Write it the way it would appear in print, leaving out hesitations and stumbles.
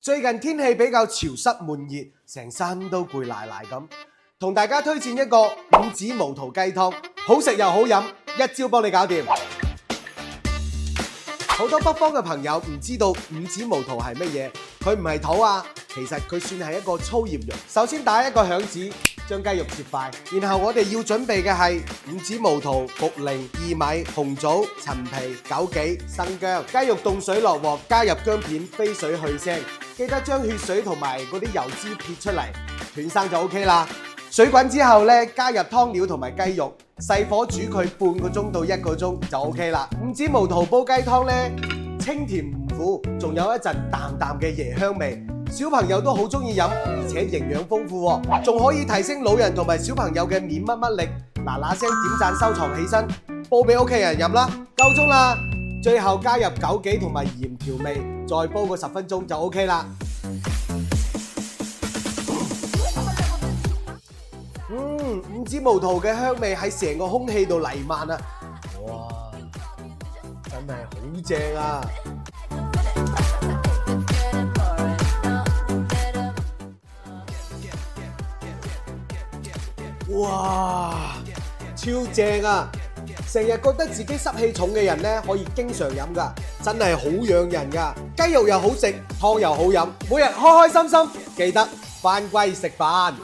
最近天氣比較潮濕悶熱，成身都攰賴賴咁，同大家推薦一個五子毛肚雞湯，好食又好飲，一招幫你搞掂。好多北方嘅朋友唔知道五子毛肚係乜嘢，佢唔係肚啊，其實佢算係一個粗鹽肉。首先打一個響指，將雞肉切塊，然後我哋要準備嘅係五子毛肚、茯苓、薏米、紅棗、陳皮、枸杞、生薑。雞肉凍水落鑊，加入薑片，飛水去腥。記得將血水同埋嗰啲油脂撇出嚟，斷生就 OK 啦。水滾之後咧，加入湯料同埋雞肉，細火煮佢半個鐘到1個鐘就 OK 啦。五子毛肚煲雞湯咧，清甜唔苦，仲有一陣淡淡嘅椰香味，小朋友都好中意飲，而且營養豐富喎，仲可以提升老人同埋小朋友嘅免乜乜力。嗱嗱聲點讚收藏起身，煲俾屋企人飲啦，夠鐘啦！最後加入枸杞同埋鹽調味，再煲個10分鐘就 OK 啦。五子毛肚嘅香味喺成個空氣度彌漫啊！哇，真係好正啊！哇，超正啊！成日覺得自己濕氣重嘅人咧，可以經常飲噶，真係好養人噶。雞肉又好食，湯又好飲，每日開開心心，記得返歸食飯。